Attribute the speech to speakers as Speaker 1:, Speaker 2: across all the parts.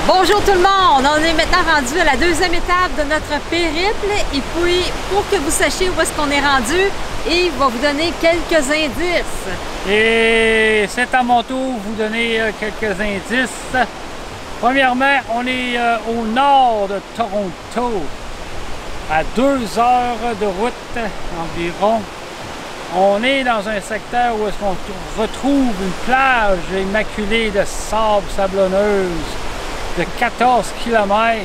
Speaker 1: Bonjour tout le monde, on est maintenant rendu à la deuxième étape de notre périple et puis pour que vous sachiez où est-ce qu'on est rendu, Yves va vous donner quelques indices.
Speaker 2: Et c'est à mon tour de vous donner quelques indices. Premièrement, on est au nord de Toronto, à 2 heures de route environ. On est dans un secteur où est-ce qu'on retrouve une plage immaculée de sable sablonneuse de 14 km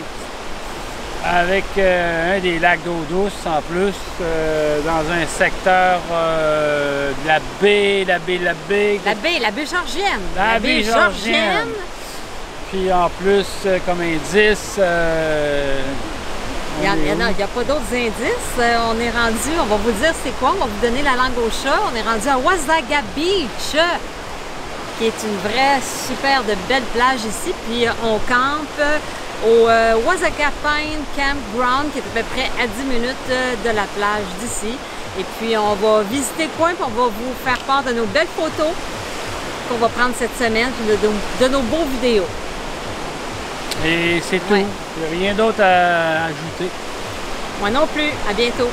Speaker 2: avec un des lacs d'eau douce en plus, dans un secteur de la baie
Speaker 1: Georgienne.
Speaker 2: La baie Georgienne. Puis en plus, comme indice,
Speaker 1: il n'y a pas d'autres indices. On est rendu, on va vous dire c'est quoi, on va vous donner la langue au chat. On est rendu à Wasaga Beach, qui est une vraie super de belle plage ici. Puis on campe au Wasaga Pine Campground, qui est à peu près à 10 minutes de la plage d'ici. Et puis on va visiter le coin, puis on va vous faire part de nos belles photos qu'on va prendre cette semaine, de nos beaux vidéos.
Speaker 2: Et c'est tout.
Speaker 1: Ouais.
Speaker 2: Il n'y a rien d'autre à ajouter.
Speaker 1: Moi non plus. À bientôt.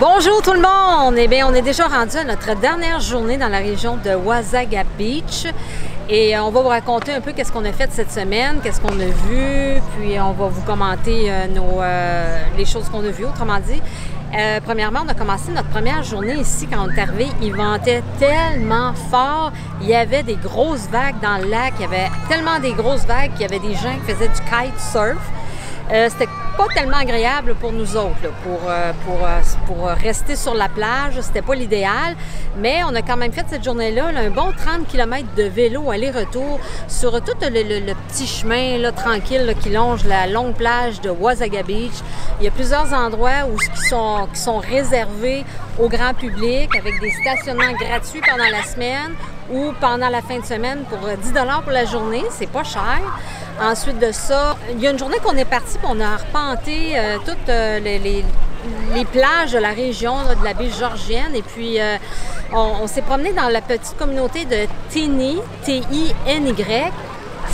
Speaker 1: Bonjour tout le monde! Eh bien, on est déjà rendu à notre dernière journée dans la région de Wasaga Beach et on va vous raconter un peu qu'est-ce qu'on a fait cette semaine, qu'est-ce qu'on a vu, puis on va vous commenter les choses qu'on a vues, autrement dit. Premièrement, on a commencé notre première journée ici quand on est arrivé. Il ventait tellement fort, il y avait des grosses vagues dans le lac, il y avait tellement des grosses vagues qu'il y avait des gens qui faisaient du kitesurf. C'était pas tellement agréable pour nous autres, là, pour rester sur la plage, c'était pas l'idéal, mais on a quand même fait cette journée-là un bon 30 km de vélo aller-retour sur tout le petit chemin là, tranquille là, qui longe la longue plage de Wasaga Beach. Il y a plusieurs endroits qui sont réservés au grand public avec des stationnements gratuits pendant la semaine ou pendant la fin de semaine pour 10 $ pour la journée, c'est pas cher. Ensuite de ça, il y a une journée qu'on est parti et on a arpenté toutes les plages de la région là, de la baie Georgienne et puis on s'est promené dans la petite communauté de Tiny, T-I-N-Y.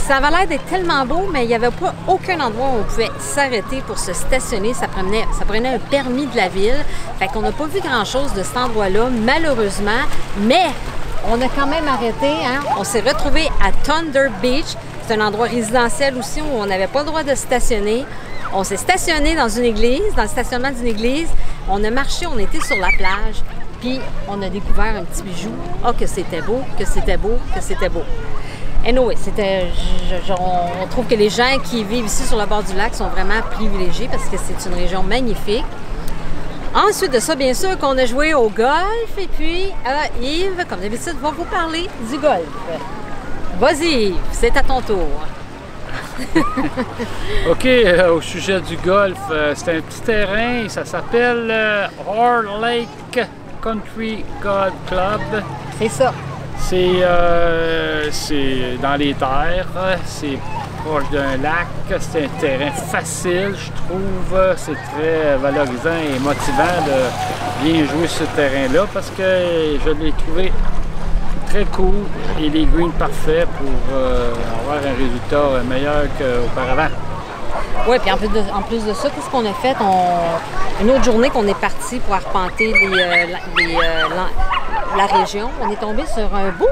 Speaker 1: Ça avait l'air d'être tellement beau, mais il n'y avait pas aucun endroit où on pouvait s'arrêter pour se stationner. Ça prenait un permis de la ville. Fait qu'on n'a pas vu grand-chose de cet endroit-là, malheureusement, mais on a quand même arrêté, hein? On s'est retrouvé à Thunder Beach. C'est un endroit résidentiel aussi où on n'avait pas le droit de stationner. On s'est stationné dans une église, dans le stationnement d'une église. On a marché, on était sur la plage, puis on a découvert un petit bijou. Ah, que c'était beau, que c'était beau, que c'était beau. Anyway, on trouve que les gens qui vivent ici sur le bord du lac sont vraiment privilégiés parce que c'est une région magnifique. Ensuite de ça, bien sûr, qu'on a joué au golf et puis Yves, comme d'habitude, va vous parler du golf. Vas-y, Yves, c'est à ton tour.
Speaker 2: OK, au sujet du golf, c'est un petit terrain, ça s'appelle Horr Lake Country Golf Club.
Speaker 1: C'est ça.
Speaker 2: C'est dans les terres, c'est proche d'un lac, c'est un terrain facile, je trouve. C'est très valorisant et motivant de bien jouer ce terrain-là parce que je l'ai trouvé très cool et les greens parfaits pour avoir un résultat meilleur qu'auparavant.
Speaker 1: Oui, puis en plus de ça, qu'est-ce qu'on a fait? Une autre journée qu'on est parti pour arpenter la région, on est tombé sur un beau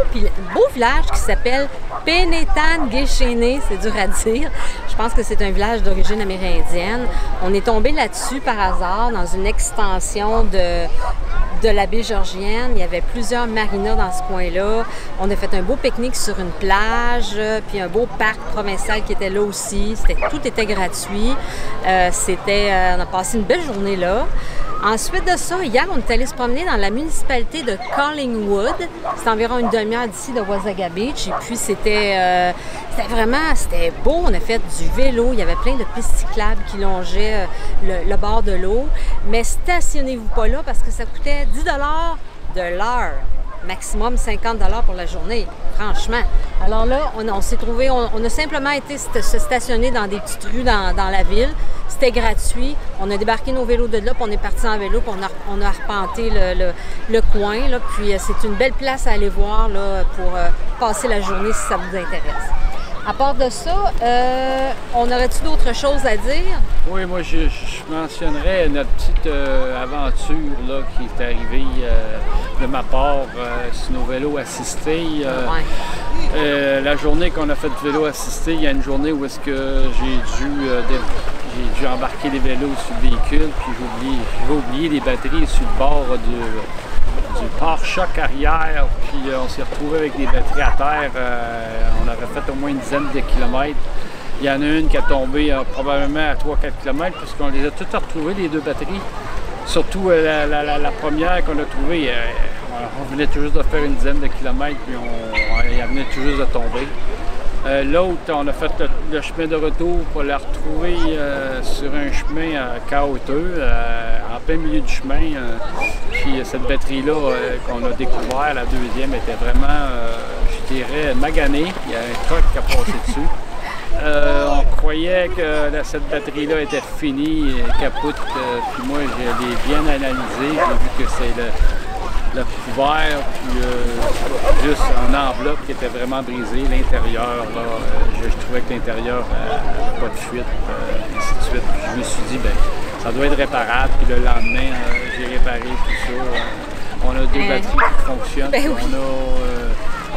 Speaker 1: village qui s'appelle Penetanguishene, c'est dur à dire. Je pense que c'est un village d'origine amérindienne. On est tombé là-dessus par hasard dans une extension de la baie Georgienne. Il y avait plusieurs marinas dans ce coin-là. On a fait un beau pique-nique sur une plage, puis un beau parc provincial qui était là aussi. Tout était gratuit. On a passé une belle journée là. Ensuite de ça, hier, on est allé se promener dans la municipalité de Collingwood. C'est environ une demi-heure d'ici de Wasaga Beach. Et puis, c'était beau. On a fait du vélo. Il y avait plein de pistes cyclables qui longeaient le bord de l'eau. Mais stationnez-vous pas là parce que ça coûtait 10 $ de l'heure. Maximum 50 $ pour la journée, franchement. Alors là, on s'est trouvé, on a simplement été se stationner dans des petites rues dans la ville. C'était gratuit. On a débarqué nos vélos de là, puis on est parti en vélo, puis on a arpenté le coin. Là, puis c'est une belle place à aller voir là, pour passer la journée si ça vous intéresse. À part de ça, on aurait-tu d'autres choses à dire?
Speaker 2: Oui, moi je mentionnerais notre petite aventure là, qui est arrivée de ma part sur nos vélos assistés. La journée qu'on a fait de vélo assisté, il y a une journée où est-ce que j'ai dû embarquer les vélos sur le véhicule, puis j'ai oublié les batteries sur le bord du pare-choc arrière, puis on s'est retrouvé avec des batteries à terre. On avait fait au moins une dizaine de kilomètres. Il y en a une qui a tombé probablement à 3-4 km, puisqu'on les a toutes retrouvées, les deux batteries. Surtout la première qu'on a trouvée, on venait tout juste de faire une dizaine de kilomètres, puis elle venait tout juste de tomber. L'autre, on a fait le chemin de retour pour la retrouver sur un chemin chaotique, en plein milieu du chemin. Puis cette batterie-là qu'on a découvert, la deuxième, était vraiment, je dirais, maganée. Il y a un truc qui a passé dessus. On croyait que cette batterie-là était finie, capote. Puis moi, je l'ai bien analysé. J'ai vu que c'est le couvert, puis juste en enveloppe qui était vraiment brisé. L'intérieur, là, je trouvais que l'intérieur n'avait pas de fuite, ainsi de suite. Puis je me suis dit, ben ça doit être réparable. Puis le lendemain, j'ai réparé tout ça. On a deux batteries qui fonctionnent.
Speaker 1: Ben oui.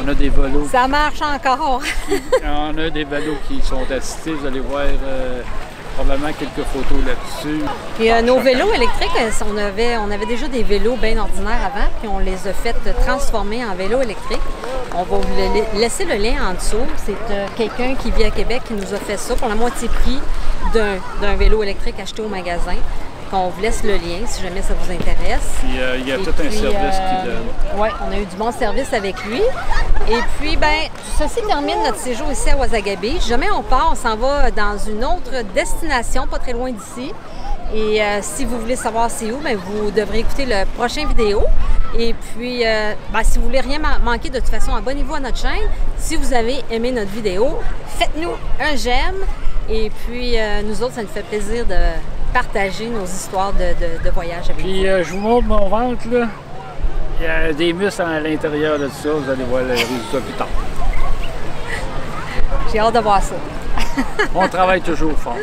Speaker 2: On a des vélos.
Speaker 1: Ça marche encore.
Speaker 2: On a des vélos qui sont assistés. Vous allez voir probablement quelques photos là-dessus.
Speaker 1: Puis nos vélos électriques, on avait déjà des vélos bien ordinaires avant, puis on les a fait transformer en vélos électriques. On va vous laisser le lien en dessous. C'est quelqu'un qui vit à Québec qui nous a fait ça pour la moitié prix d'un vélo électrique acheté au magasin. On vous laisse le lien si jamais ça vous intéresse.
Speaker 2: Puis il y a tout un service qui donne.
Speaker 1: Oui, on a eu du bon service avec lui. Et puis, bien, ceci termine notre séjour ici à Wasaga Beach. Si jamais on part, on s'en va dans une autre destination, pas très loin d'ici. Et si vous voulez savoir c'est où, bien, vous devrez écouter la prochaine vidéo. Et puis, si vous voulez rien manquer, de toute façon, abonnez-vous à notre chaîne. Si vous avez aimé notre vidéo, faites-nous un j'aime. Et puis, nous autres, ça nous fait plaisir de partager nos histoires de voyage avec vous.
Speaker 2: Puis je vous montre mon ventre, là. Il y a des muscles à l'intérieur de tout ça. Vous allez voir le résultat plus tard.
Speaker 1: J'ai hâte de voir ça.
Speaker 2: On travaille toujours fort.